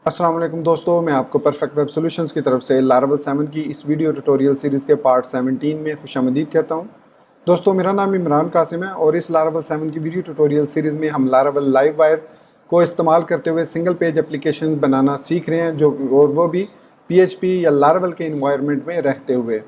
अस्सलाम वालेकुम दोस्तों, मैं आपको परफेक्ट वेब सॉल्यूशंस की तरफ से लारावल 7 की इस वीडियो ट्यूटोरियल सीरीज़ के पार्ट 17 में खुशामदीद कहता हूं। दोस्तों, मेरा नाम इमरान कासिम है और इस लारावल 7 की वीडियो ट्यूटोरियल सीरीज़ में हम लारावल लाइव वायर को इस्तेमाल करते हुए सिंगल पेज एप्लीकेशन बनाना सीख रहे हैं, जो और वो भी PHP या लारावल के इन्वायरमेंट में रहते हुए।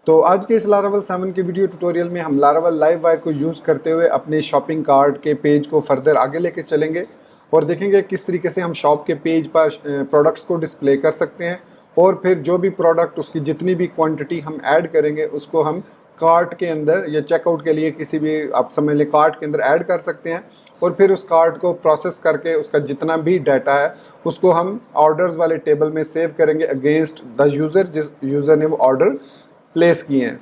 तो आज के इस लारावल 7 के वीडियो ट्यूटोरियल में हम लारावल लाइव वायर को यूज़ करते हुए अपने शॉपिंग कार्ट के पेज को फर्दर आगे लेके चलेंगे और देखेंगे किस तरीके से हम शॉप के पेज पर प्रोडक्ट्स को डिस्प्ले कर सकते हैं और फिर जो भी प्रोडक्ट उसकी जितनी भी क्वांटिटी हम ऐड करेंगे उसको हम कार्ट के अंदर या चेकआउट के लिए किसी भी आप समझ लें कार्ट के अंदर ऐड कर सकते हैं और फिर उस कार्ट को प्रोसेस करके उसका जितना भी डाटा है उसको हम ऑर्डर्स वाले टेबल में सेव करेंगे अगेंस्ट द यूज़र जिस यूज़र ने वो ऑर्डर प्लेस किए हैं।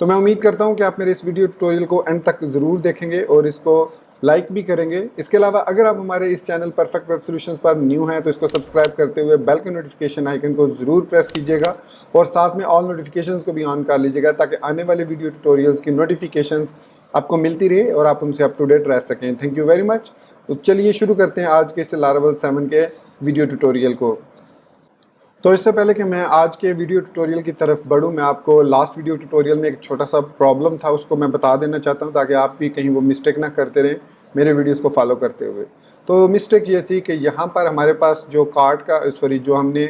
तो मैं उम्मीद करता हूं कि आप मेरे इस वीडियो ट्यूटोरियल को एंड तक ज़रूर देखेंगे और इसको लाइक भी करेंगे। इसके अलावा अगर आप हमारे इस चैनल परफेक्ट वेब सॉल्यूशंस पर न्यू हैं तो इसको सब्सक्राइब करते हुए बेल के नोटिफिकेशन आइकन को ज़रूर प्रेस कीजिएगा और साथ में ऑल नोटिफिकेशंस को भी ऑन कर लीजिएगा ताकि आने वाले वीडियो ट्यूटोरियल्स की नोटिफिकेशंस आपको मिलती रहे और आप उनसे अप टू डेट रह सकें। Thank you very much. तो चलिए शुरू करते हैं आज के इस लारावल 7 के वीडियो ट्यूटोरियल को। तो इससे पहले कि मैं आज के वीडियो ट्यूटोरियल की तरफ बढ़ूं, मैं आपको लास्ट वीडियो ट्यूटोरियल में एक छोटा सा प्रॉब्लम था उसको मैं बता देना चाहता हूं ताकि आप भी कहीं वो मिस्टेक ना करते रहें मेरे वीडियोस को फॉलो करते हुए। तो मिस्टेक ये थी कि यहाँ पर हमारे पास जो कार्ट का जो हमने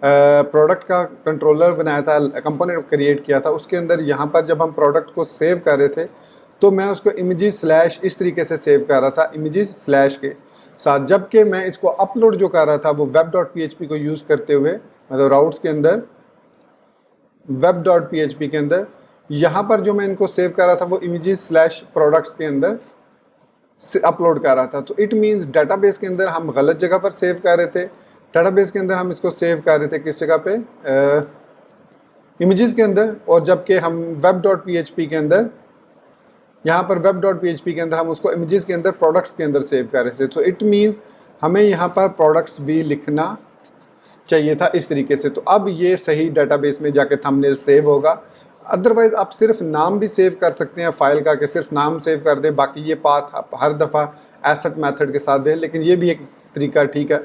प्रोडक्ट का कंट्रोलर बनाया था, कंपोनेंट क्रिएट किया था, उसके अंदर यहाँ पर जब हम प्रोडक्ट को सेव कर रहे थे तो मैं उसको इमेजेस स्लैश इस तरीके से सेव कर रहा था, इमेजेस स्लैश के साथ, जबकि मैं इसको अपलोड जो कर रहा था वो web.php को यूज़ करते हुए, मतलब राउट्स के अंदर web.php के अंदर यहाँ पर जो मैं इनको सेव कर रहा था वो इमेजेस स्लैश प्रोडक्ट्स के अंदर से अपलोड कर रहा था। तो इट मीन्स डाटाबेस के अंदर हम गलत जगह पर सेव कर रहे थे। डाटाबेस के अंदर हम इसको सेव कर रहे थे किस जगह पे, इमेजेस के अंदर, और जबकि हम web.php के अंदर, यहाँ पर web.php के अंदर हम उसको इमेजेस के अंदर प्रोडक्ट्स के अंदर सेव कर रहे थे। तो इट मीन्स हमें यहाँ पर प्रोडक्ट्स भी लिखना चाहिए था इस तरीके से। तो अब ये सही डाटाबेस में जाके थंबनेल सेव होगा। अदरवाइज आप सिर्फ नाम भी सेव कर सकते हैं फाइल का, कि सिर्फ नाम सेव कर दें, बाकी ये पाथ आप हर दफ़ा एसेट मेथड के साथ दें, लेकिन ये भी एक तरीका ठीक है।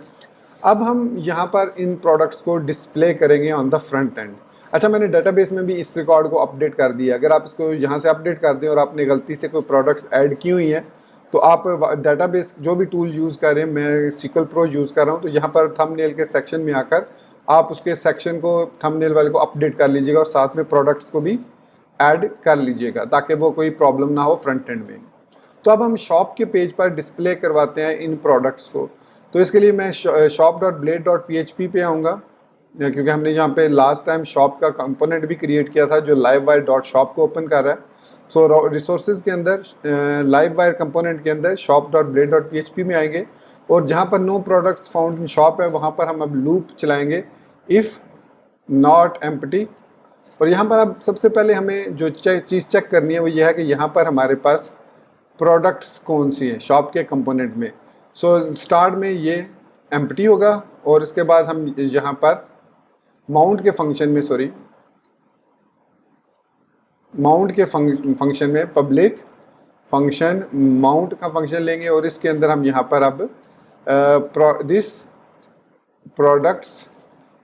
अब हम यहाँ पर इन प्रोडक्ट्स को डिस्प्ले करेंगे ऑन द फ्रंट एंड। अच्छा, मैंने डाटाबेस में भी इस रिकॉर्ड को अपडेट कर दिया। अगर आप इसको यहाँ से अपडेट कर दें और आपने गलती से कोई प्रोडक्ट्स ऐड की हुई हैं तो आप डाटाबेस जो भी टूल यूज़ कर रहे हैं, मैं SQL Pro यूज़ कर रहा हूँ, तो यहाँ पर थंबनेल के सेक्शन में आकर आप उसके सेक्शन को, थंबनेल वाले को अपडेट कर लीजिएगा और साथ में प्रोडक्ट्स को भी ऐड कर लीजिएगा ताकि वो कोई प्रॉब्लम ना हो फ्रंट एंड में। तो अब हम शॉप के पेज पर डिस्प्ले करवाते हैं इन प्रोडक्ट्स को। तो इसके लिए मैं shop.blade.php पे आऊँगा, क्योंकि हमने यहाँ पे लास्ट टाइम शॉप का कंपोनेंट भी क्रिएट किया था जो livewire.shop को ओपन कर रहा है। सो रिसोर्सेज के अंदर livewire कंपोनेंट के अंदर shop.blade.php में आएंगे और जहाँ पर no products found in shop है वहाँ पर हम अब लूप चलाएंगे इफ़ नॉट एम्प्टी। और यहाँ पर अब सबसे पहले हमें जो चीज़ चेक करनी है वो ये है कि यहाँ पर हमारे पास प्रोडक्ट्स कौन सी हैं शॉप के कंपोनेंट में। सो स्टार्ट में ये एम्प्टी होगा और इसके बाद हम यहाँ पर माउंट के फंक्शन में, माउंट के फंक्शन में पब्लिक फंक्शन माउंट का फंक्शन लेंगे और इसके अंदर हम यहाँ पर अब this products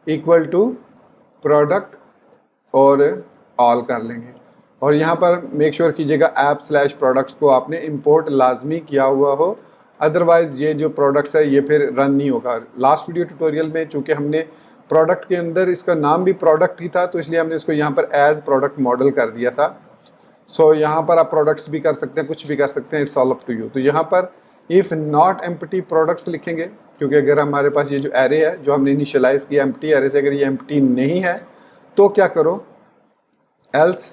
equal to product और ऑल कर लेंगे। और यहाँ पर मेक श्योर कीजिएगा ऐप/प्रोडक्ट्स को आपने इंपोर्ट लाजमी किया हुआ हो, अदरवाइज ये जो प्रोडक्ट्स है ये फिर रन नहीं होगा। लास्ट वीडियो ट्यूटोरियल में चूँकि हमने प्रोडक्ट के अंदर इसका नाम भी प्रोडक्ट ही था तो इसलिए हमने इसको यहाँ पर एज प्रोडक्ट मॉडल कर दिया था। सो यहाँ पर आप प्रोडक्ट्स भी कर सकते हैं, कुछ भी कर सकते हैं, it's all up to you. तो यहाँ पर इफ़ नॉट एम्प्टी प्रोडक्ट्स लिखेंगे, क्योंकि अगर हमारे पास ये जो एरे है जो हमने इनिशियलाइज़ किया एम्प्टी एरे से, अगर ये एम्प्टी नहीं है तो क्या करो, एल्स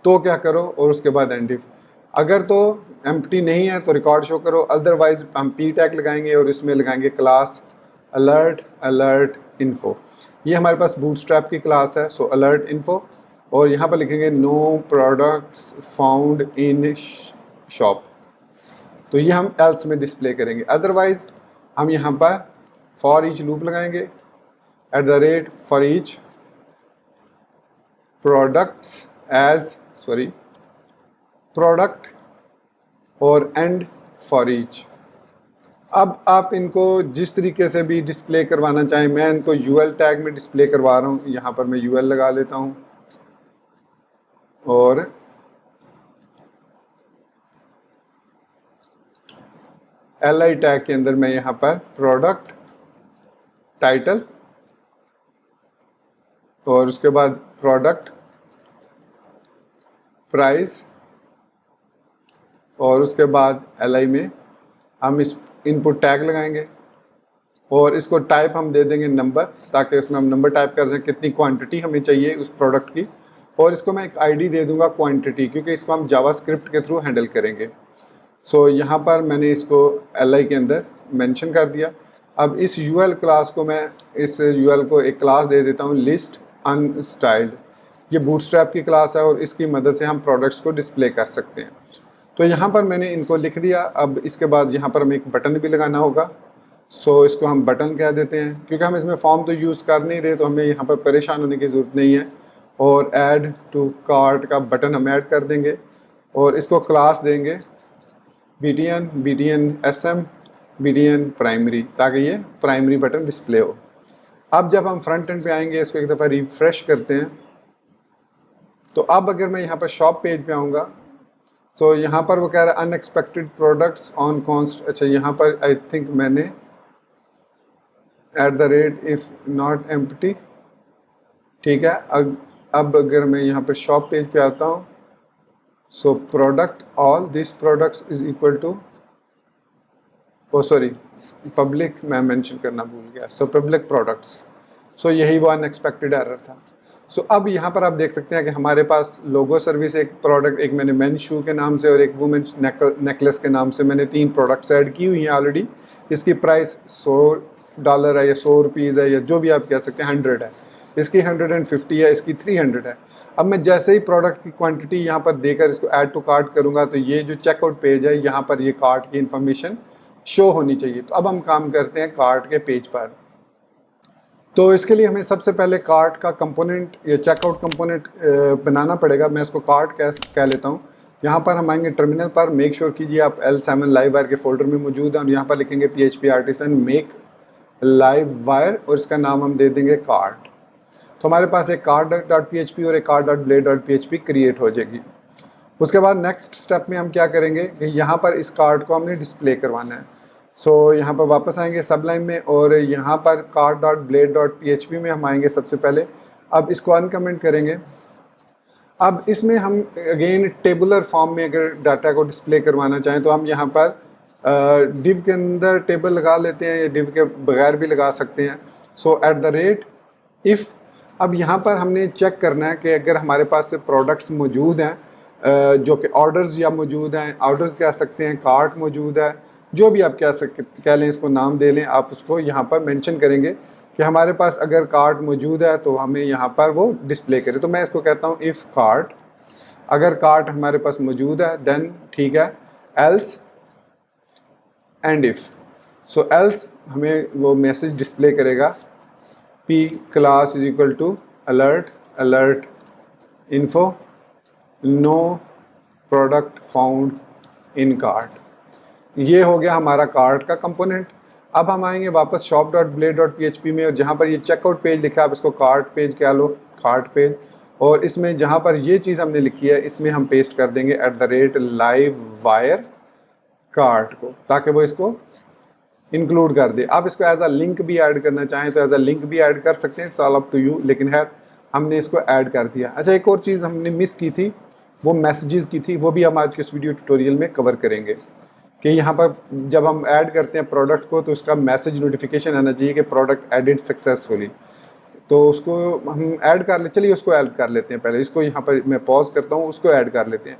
तो क्या करो, और उसके बाद एंड इफ। अगर तो एम्प्टी नहीं है तो रिकॉर्ड शो करो, अदरवाइज हम पी टैग लगाएंगे और इसमें लगाएंगे क्लास अलर्ट इन्फो। ये हमारे पास बूटस्ट्रैप की क्लास है, सो अलर्ट इन्फो, और यहाँ पर लिखेंगे no products found in shop. तो ये हम एल्स में डिस्प्ले करेंगे। अदरवाइज हम यहाँ पर फॉर ईच लूप लगाएंगे @ फॉर ईच प्रोडक्ट्स प्रोडक्ट और एंड फॉर ईच। अब आप इनको जिस तरीके से भी डिस्प्ले करवाना चाहें, मैं इनको यूएल टैग में डिस्प्ले करवा रहा हूँ। यहाँ पर मैं यूएल लगा लेता हूँ और एलआई टैग के अंदर मैं यहाँ पर प्रोडक्ट टाइटल और उसके बाद प्रोडक्ट प्राइस और उसके बाद एलआई में हम इस इनपुट टैग लगाएंगे और इसको टाइप हम दे देंगे नंबर, ताकि उसमें हम नंबर टाइप कर सकें कितनी क्वांटिटी हमें चाहिए उस प्रोडक्ट की। और इसको मैं एक आईडी दे दूंगा क्वांटिटी, क्योंकि इसको हम जावास्क्रिप्ट के थ्रू हैंडल करेंगे। सो यहाँ पर मैंने इसको एलआई के अंदर मेंशन कर दिया। अब इस यूएल क्लास को मैं इस यूएल को एक क्लास दे देता हूँ लिस्ट अनस्टाइल्ड। ये बूटस्ट्रैप की क्लास है और इसकी मदद से हम प्रोडक्ट्स को डिस्प्ले कर सकते हैं। तो यहाँ पर मैंने इनको लिख दिया। अब इसके बाद यहाँ पर हमें एक बटन भी लगाना होगा। सो इसको हम बटन कह देते हैं, क्योंकि हम इसमें फॉर्म तो यूज़ कर नहीं रहे, तो हमें यहाँ पर परेशान होने की ज़रूरत नहीं है। और ऐड टू कार्ट का बटन हम ऐड कर देंगे और इसको क्लास देंगे BTN SM BTN प्राइमरी, ताकि ये प्राइमरी बटन डिस्प्ले हो। अब जब हम फ्रंट एंड पे आएंगे, इसको एक दफ़ा रिफ्रेश करते हैं। तो अब अगर मैं यहाँ पर शॉप पेज पे आऊँगा तो यहाँ पर वो कह रहा है अनएक्सपेक्टेड प्रोडक्ट्स ऑन कॉन्स्ट। अच्छा, यहाँ पर आई थिंक मैंने @ इफ़ नॉट एम्प्टी, ठीक है। अब अगर मैं यहाँ पर शॉप पेज पे आता हूँ, so product all this products is equal to, oh sorry public मैं मेंशन करना भूल गया। So public products. सो यही वो अनएक्सपेक्टेड एरर था। सो अब यहाँ पर आप देख सकते हैं कि हमारे पास लोगो सर्विस एक प्रोडक्ट, एक मैंने मेन शू के नाम से और एक वुमेन नेकलेस के नाम से मैंने 3 प्रोडक्ट्स ऐड की हुई हैं ऑलरेडी। इसकी प्राइस $100 है या 100 रुपीज़ है या जो भी आप कह सकते हैं, 100 है। इसकी 150 है, इसकी 300 है। अब मैं जैसे ही प्रोडक्ट की क्वांटिटी यहाँ पर देकर इसको ऐड टू कार्ट करूँगा, तो ये जो चेकआउट पेज है यहाँ पर ये कार्ट की इन्फॉर्मेशन शो होनी चाहिए। तो अब हम काम करते हैं कार्ट के पेज पर। तो इसके लिए हमें सबसे पहले कार्ट का कंपोनेंट या चेकआउट कंपोनेंट बनाना पड़ेगा। मैं इसको कार्ट कह लेता हूँ। यहाँ पर हम आएंगे टर्मिनल पर, मेक श्योर कीजिए आप L7 लाइव वायर के फोल्डर में मौजूद है और यहाँ पर लिखेंगे PHP artisan make live wire और इसका नाम हम दे देंगे कार्ट। तो हमारे पास एक कार्ट.php और एक कार्ट.blade.php क्रिएट हो जाएगी। उसके बाद नेक्स्ट स्टेप में हम क्या करेंगे कि यहाँ पर इस कार्ट को हमने डिस्प्ले करवाना है। सो यहाँ पर वापस आएंगे सबलाइन में और यहाँ पर कार्ट.blade.php में हम आएंगे सबसे पहले। अब इसको अनकमेंट करेंगे। अब इसमें हम अगेन टेबुलर फॉर्म में अगर डाटा को डिस्प्ले करवाना चाहें तो हम यहाँ पर डिव के अंदर टेबल लगा लेते हैं या डिव के बगैर भी लगा सकते हैं। सो @if। अब यहाँ पर हमने चेक करना है कि अगर हमारे पास प्रोडक्ट्स मौजूद हैं जो कि ऑर्डर्स या मौजूद हैं, ऑर्डर्स कह सकते हैं, कार्ट मौजूद है, जो भी आप कह लें, इसको नाम दे लें, आप उसको यहाँ पर मेंशन करेंगे कि हमारे पास अगर कार्ट मौजूद है तो हमें यहाँ पर वो डिस्प्ले करे। तो मैं इसको कहता हूँ इफ़ कार्ट, अगर कार्ट हमारे पास मौजूद है देन ठीक है, else and if. So else हमें वो मैसेज डिस्प्ले करेगा P class is equal to alert info no product found in cart। ये हो गया हमारा कार्ट का कंपोनेंट। अब हम आएंगे वापस shop.blade.php में और जहाँ पर ये चेकआउट पेज लिखा है आप इसको कार्ट पेज कह लो, कार्ट पेज। और इसमें जहाँ पर ये चीज़ हमने लिखी है इसमें हम पेस्ट कर देंगे @live wire कार्ट को, ताकि वो इसको इंक्लूड कर दे। आप इसको एज अ लिंक भी ऐड करना चाहें तो एज अ लिंक भी ऐड कर सकते हैं, it's all up to you, लेकिन खैर हमने इसको ऐड कर दिया। अच्छा, एक और चीज़ हमने मिस की थी, वो मैसेजेस की थी, वो भी हम आज के इस वीडियो ट्यूटोरियल में कवर करेंगे कि यहाँ पर जब हम ऐड करते हैं प्रोडक्ट को तो उसका मैसेज नोटिफिकेशन आना चाहिए कि प्रोडक्ट एडिड सक्सेसफुली। तो उसको हम ऐड कर ले, चलिए उसको ऐड कर लेते हैं। पहले इसको यहाँ पर मैं पॉज करता हूँ, उसको ऐड कर लेते हैं।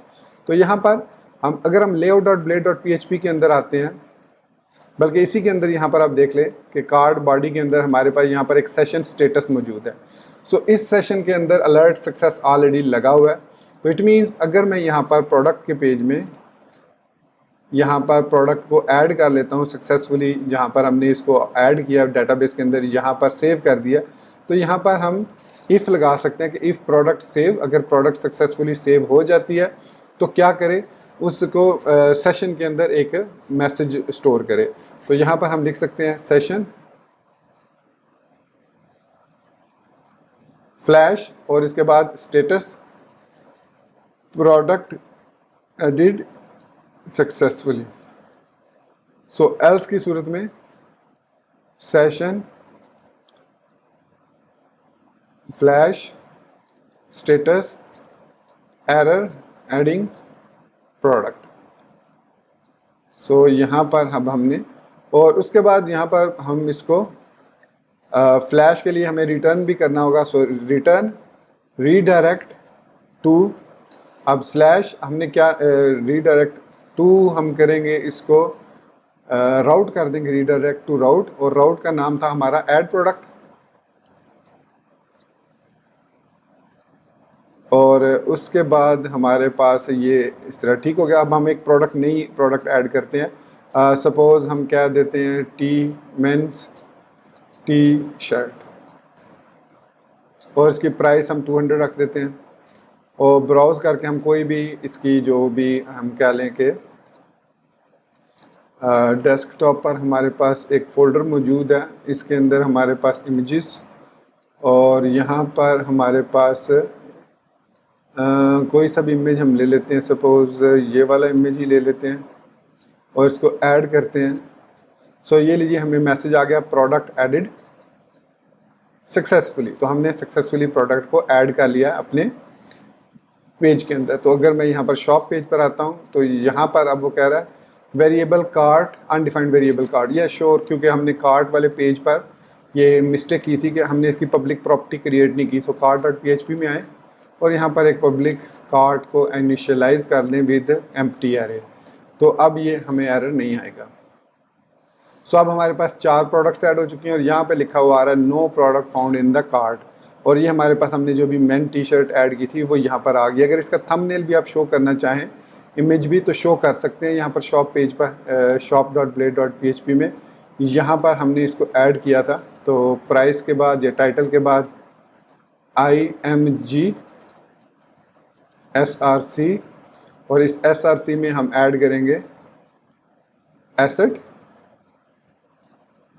तो यहाँ पर अगर हम layout.blade.php के अंदर आते हैं, बल्कि इसी के अंदर यहाँ पर आप देख लें कि कार्ड बॉडी के अंदर हमारे पास यहाँ पर एक सेशन स्टेटस मौजूद है। सो इस सेशन के अंदर अलर्ट सक्सेस ऑलरेडी लगा हुआ है। तो इट मीन्स अगर मैं यहाँ पर प्रोडक्ट के पेज में यहाँ पर प्रोडक्ट को ऐड कर लेता हूँ सक्सेसफुली, यहाँ पर हमने इसको ऐड किया डेटाबेस के अंदर, यहाँ पर सेव कर दिया, तो यहाँ पर हम इफ़ लगा सकते हैं कि इफ़ प्रोडक्ट सेव, अगर प्रोडक्ट सक्सेसफुली सेव हो जाती है तो क्या करें, उसको सेशन के अंदर एक मैसेज स्टोर करे। तो यहाँ पर हम लिख सकते हैं सेशन फ्लैश और इसके बाद status product added successfully. So else की सूरत में session flash status error adding product. So यहाँ पर अब हमने, और उसके बाद यहाँ पर हम इसको फ्लैश के लिए हमें रिटर्न भी करना होगा। सो रिटर्न रीडायरेक्ट टू, अब स्लैश हमने क्या रीडायरेक्ट टू हम करेंगे इसको राउट कर देंगे, रीडायरेक्ट टू राउट, और राउट का नाम था हमारा ऐड प्रोडक्ट। और उसके बाद हमारे पास ये इस तरह ठीक हो गया। अब हम एक प्रोडक्ट नई प्रोडक्ट ऐड करते हैं। सपोज़ हम क्या देते हैं टी मेंस टी शर्ट, और इसकी प्राइस हम 200 रख देते हैं। और ब्राउज़ करके हम कोई भी इसकी जो भी हम क्या लें कि डेस्कटॉप पर हमारे पास एक फ़ोल्डर मौजूद है, इसके अंदर हमारे पास इमेजेस, और यहाँ पर हमारे पास कोई सा भी इमेज हम ले लेते हैं। सपोज़ ये वाला इमेज ही ले लेते हैं और इसको ऐड करते हैं। सो ये लीजिए हमें मैसेज आ गया प्रोडक्ट एडिड सक्सेसफुली। तो हमने सक्सेसफुली प्रोडक्ट को ऐड कर लिया अपने पेज के अंदर। तो अगर मैं यहाँ पर शॉप पेज पर आता हूँ तो यहाँ पर अब वो कह रहा है variable cart undefined variable cart, यह श्योर, क्योंकि हमने कार्ट वाले पेज पर ये मिस्टेक की थी कि हमने इसकी पब्लिक प्रॉपर्टी क्रिएट नहीं की। सो कार्ट.php में आए और यहाँ पर एक पब्लिक कार्ट को इनिशियलाइज कर लें विद एम्प्टी एरे, तो अब ये हमें एरर नहीं आएगा। सो अब हमारे पास 4 प्रोडक्ट्स ऐड हो चुकी हैं और यहाँ पे लिखा हुआ आ रहा है no product found in the cart, और ये हमारे पास हमने जो भी मेन टी शर्ट ऐड की थी वो यहाँ पर आ गई। अगर इसका थंबनेल भी आप शो करना चाहें, इमेज भी, तो शो कर सकते हैं यहाँ पर शॉप पेज पर shop.blade.php में। यहाँ पर हमने इसको ऐड किया था। तो प्राइस के बाद या टाइटल के बाद IMG SRC, और इस SRC में हम ऐड करेंगे एसेट,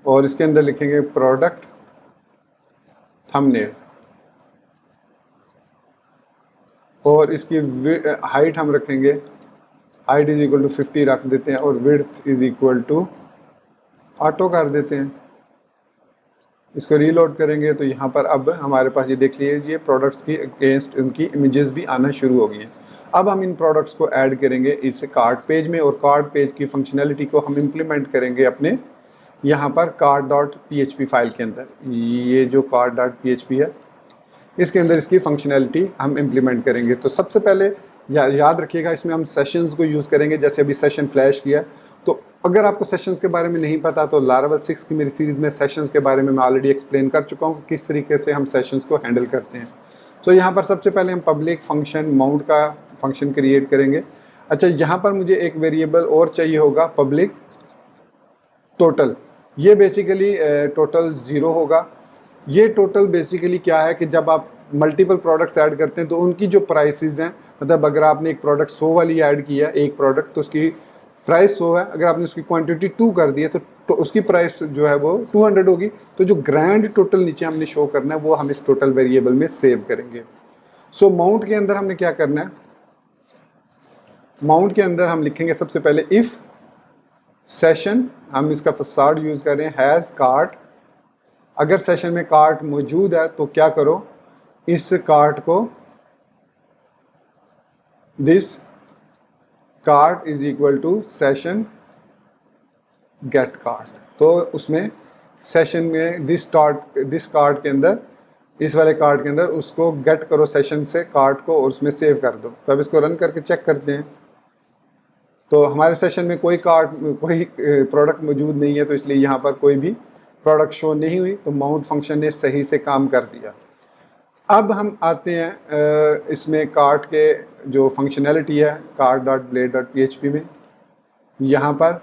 और इसके अंदर लिखेंगे प्रोडक्ट थंबनेल, और इसकी हाइट हम रखेंगे, हाइट इज इक्वल टू 50 रख देते हैं, और width is equal to auto कर देते हैं। इसको रीलोड करेंगे तो यहाँ पर अब हमारे पास ये देख लीजिए प्रोडक्ट्स की अगेंस्ट उनकी इमेजेस भी आना शुरू हो गई हैं। अब हम इन प्रोडक्ट्स को ऐड करेंगे इस कार्ट पेज में, और कार्ट पेज की फंक्शनैलिटी को हम इम्प्लीमेंट करेंगे अपने यहाँ पर cart.php फाइल के अंदर। ये जो cart.php है इसके अंदर इसकी फंक्शनैलिटी हम इम्प्लीमेंट करेंगे। तो सबसे पहले याद रखिएगा इसमें हम सेशंस को यूज़ करेंगे, जैसे अभी सेशन फ्लैश किया। तो अगर आपको सेशंस के बारे में नहीं पता तो लारावेल 6 की मेरी सीरीज़ में सेशंस के बारे में मैं ऑलरेडी एक्सप्लेन कर चुका हूँ कि किस तरीके से हम सेशंस को हैंडल करते हैं। तो यहाँ पर सबसे पहले हम पब्लिक फंक्शन माउंट का फंक्शन क्रिएट करेंगे। अच्छा, यहाँ पर मुझे एक वेरिएबल और चाहिए होगा पब्लिक टोटल। ये बेसिकली टोटल 0 होगा। ये टोटल बेसिकली क्या है कि जब आप मल्टीपल प्रोडक्ट्स ऐड करते हैं तो उनकी जो प्राइसेस हैं, मतलब अगर आपने एक प्रोडक्ट 100 वाली ऐड की है, एक प्रोडक्ट, तो उसकी प्राइस 100 है। अगर आपने उसकी क्वांटिटी 2 कर दी है तो उसकी प्राइस जो है वो 200 होगी। तो जो ग्रैंड टोटल नीचे हमने शो करना है वो हम इस टोटल वेरिएबल में सेव करेंगे। सो माउंट के अंदर हमने क्या करना है, माउंट के अंदर हम लिखेंगे सबसे पहले इफ़ सेशन, हम इसका फसाड यूज़ कर रहे हैं हैज़ कार्ट। अगर सेशन में कार्ट मौजूद है तो क्या करो, इस कार्ट को this cart is equal to session get cart. तो उसमें सेशन में दिस कार्ट के अंदर, इस वाले कार्ट के अंदर उसको गेट करो सेशन से कार्ट को और उसमें सेव कर दो। तब इसको रन करके चेक करते हैं तो हमारे सेशन में कोई प्रोडक्ट मौजूद नहीं है, तो इसलिए यहाँ पर कोई भी प्रोडक्ट शो नहीं हुई। तो माउंट फंक्शन ने सही से काम कर दिया। अब हम आते हैं इसमें कार्ट के जो फंक्शनैलिटी है cart.blade.php में, यहाँ पर।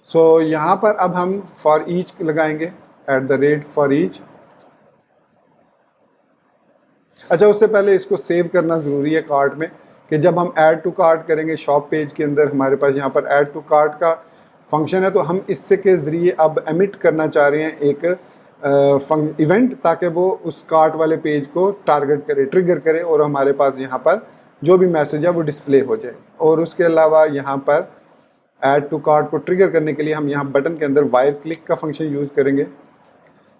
सो यहाँ पर अब हम फॉर ईच लगाएंगे @for each। अच्छा, उससे पहले इसको सेव करना ज़रूरी है कार्ट में, कि जब हम ऐड टू कार्ट करेंगे शॉप पेज के अंदर, हमारे पास यहाँ पर ऐड टू कार्ट का फंक्शन है, तो हम इससे के ज़रिए अब एमिट करना चाह रहे हैं एक इवेंट, ताकि वो उस कार्ट वाले पेज को टारगेट करे, ट्रिगर करे, और हमारे पास यहाँ पर जो भी मैसेज है वो डिस्प्ले हो जाए। और उसके अलावा यहाँ पर ऐड टू कार्ट को ट्रिगर करने के लिए हम यहाँ बटन के अंदर वायर क्लिक का फंक्शन यूज़ करेंगे।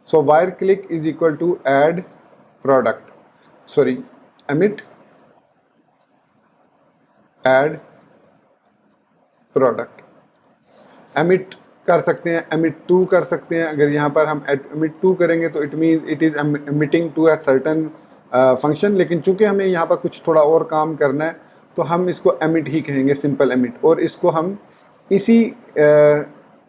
So wire click is equal to add product, sorry emit add product. Emit कर सकते हैं, एमिट टू कर सकते हैं। अगर यहाँ पर हम एमिट टू करेंगे तो it mean it is emitting to a certain function, लेकिन चूंकि हमें यहाँ पर कुछ थोड़ा और काम करना है तो हम इसको एमिट ही कहेंगे, सिंपल एमिट। और इसको हम इसी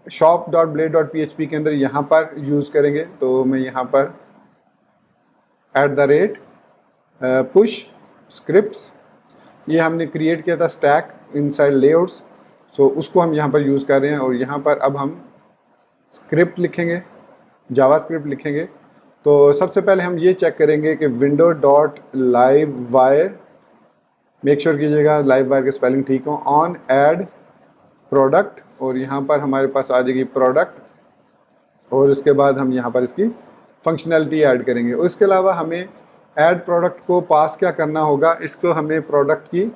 shop.blade.php के अंदर यहाँ पर यूज़ करेंगे। तो मैं यहाँ पर @push scripts, ये हमने क्रिएट किया था स्टैक इनसाइड लेआउट्स, सो उसको हम यहाँ पर यूज़ कर रहे हैं। और यहाँ पर अब हम स्क्रिप्ट लिखेंगे, जावा स्क्रिप्ट लिखेंगे। तो सबसे पहले हम ये चेक करेंगे कि window.livewire, मेक श्योर कीजिएगा लाइव वायर के स्पेलिंग ठीक हो, ऑन ऐड प्रोडक्ट, और यहाँ पर हमारे पास आ जाएगी प्रोडक्ट, और उसके बाद हम यहाँ पर इसकी फंक्शनैलिटी ऐड करेंगे। और इसके अलावा हमें ऐड प्रोडक्ट को पास क्या करना होगा, इसको हमें प्रोडक्ट की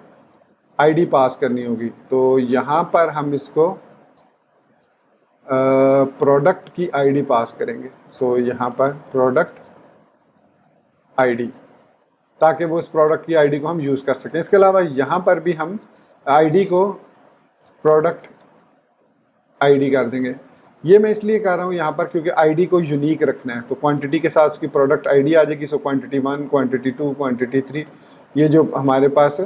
आईडी पास करनी होगी। तो यहाँ पर हम इसको प्रोडक्ट की आईडी पास करेंगे। सो यहाँ पर प्रोडक्ट आईडी, ताकि वो उस प्रोडक्ट की आईडी को हम यूज़ कर सकें। इसके अलावा यहाँ पर भी हम आईडी को प्रोडक्ट आईडी कर देंगे। ये मैं इसलिए कर रहा हूँ यहाँ पर क्योंकि आईडी को यूनिक रखना है। तो क्वांटिटी के साथ उसकी प्रोडक्ट आईडी आ जाएगी। सो क्वांटिटी 1, क्वांटिटी 2, क्वांटिटी 3, ये जो हमारे पास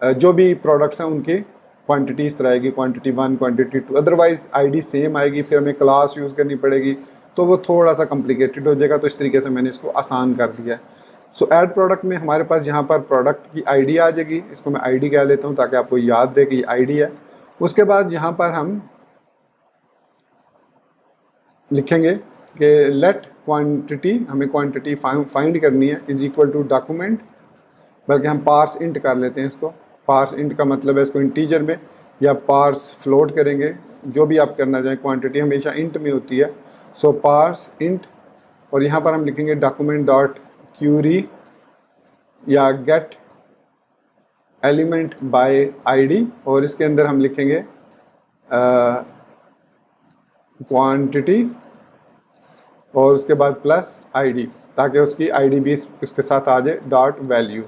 जो भी प्रोडक्ट्स हैं उनकी क्वांटिटी इस तरह आएगी, quantity 1, quantity 2। Otherwise ID same आएगी, फिर हमें क्लास यूज़ करनी पड़ेगी, तो वो थोड़ा सा कॉम्प्लिकेटेड हो जाएगा। तो इस तरीके से मैंने इसको आसान कर दिया है। सो ऐड प्रोडक्ट में हमारे पास यहाँ पर प्रोडक्ट की आईडी आ जाएगी, इसको मैं आईडी कह लेता हूँ ताकि आपको याद रहे कि ये आईडी है। उसके बाद यहाँ पर हम लिखेंगे कि लेट क्वांटिटी, हमें क्वांटिटी फाइंड करनी है, इज इक्वल टू डॉक्यूमेंट, बल्कि हम पार्स इंट कर लेते हैं इसको। पार्स इंट का मतलब है इसको इंटीजर में या पार्स फ्लोट करेंगे, जो भी आप करना चाहें। क्वांटिटी हमेशा इंट में होती है, सो पार्स इंट। और यहाँ पर हम लिखेंगे डॉक्यूमेंट डॉट क्यूरी या गेट एलिमेंट बाय आईडी, और इसके अंदर हम लिखेंगे क्वांटिटी और उसके बाद प्लस आईडी, ताकि उसकी आईडी भी इसके साथ आ जाए, डॉट वैल्यू।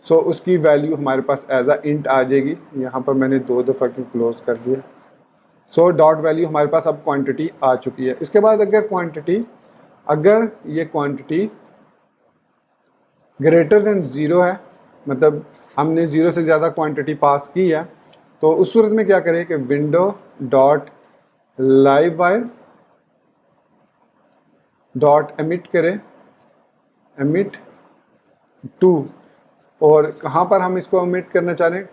सो उसकी वैल्यू हमारे पास एज अ इंट आ जाएगी। यहाँ पर मैंने 2 दफ़ा क्यों क्लोज कर दिया। सो डॉट वैल्यू हमारे पास अब क्वांटिटी आ चुकी है। इसके बाद अगर ये क्वांटिटी ग्रेटर देन 0 है, मतलब हमने 0 से ज़्यादा क्वांटिटी पास की है, तो उस सूरत में क्या करें कि window dot Livewire dot emit करें, एमिट टू। और कहाँ पर हम इसको एमिट करना चाह रहे हैं,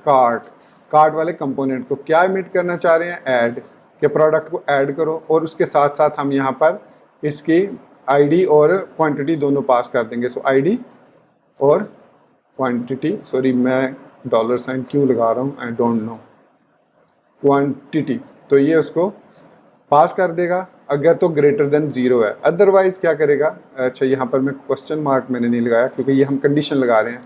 कार्ट वाले कंपोनेंट को। क्या एमिट करना चाह रहे हैं, ऐड के प्रोडक्ट को ऐड करो, और उसके साथ साथ हम यहाँ पर इसकी आईडी और क्वांटिटी दोनों पास कर देंगे। सो आईडी और क्वांटिटी, सॉरी मैं $साइन क्यों लगा रहा हूँ, आई डोंट नो, क्वांटिटी, तो ये उसको पास कर देगा अगर तो ग्रेटर देन 0 है। अदरवाइज क्या करेगा, अच्छा यहाँ पर मैं क्वेश्चन मार्क मैंने नहीं लगाया क्योंकि ये हम कंडीशन लगा रहे हैं।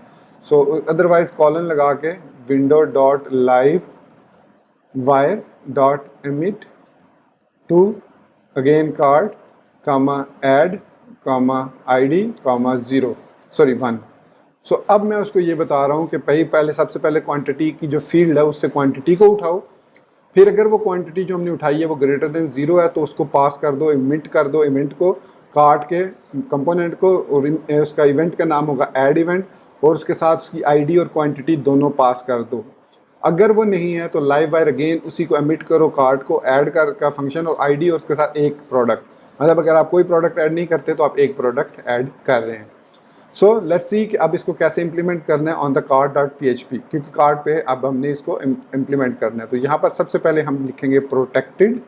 सो अदरवाइज कॉलन लगा के window dot Livewire dot emit to again card comma add comma ID comma 0, sorry 1। So अब मैं उसको ये बता रहा हूँ कि पहले सबसे पहले क्वांटिटी की जो फील्ड है उससे क्वांटिटी को उठाओ, फिर अगर वो क्वांटिटी जो हमने उठाई है वो ग्रेटर देन 0 है तो उसको पास कर दो, इवेंट कर दो, इवेंट को कार्ट के कंपोनेंट को, और उसका इवेंट का नाम होगा ऐड इवेंट, और उसके साथ उसकी आईडी और क्वांटिटी दोनों पास कर दो। अगर वो नहीं है तो लाइव वायर अगेन उसी को एमिट करो, कार्ट को ऐड कर का फंक्शन और आईडी और उसके साथ एक प्रोडक्ट, मतलब अगर आप कोई प्रोडक्ट ऐड नहीं करते तो आप एक प्रोडक्ट ऐड कर रहे हैं। सो लेट्स सी कि अब इसको कैसे इंप्लीमेंट करना है ऑन द cart.php, क्योंकि कार्ट पे अब हमने इसको इंप्लीमेंट करना है। तो यहाँ पर सबसे पहले हम लिखेंगे protected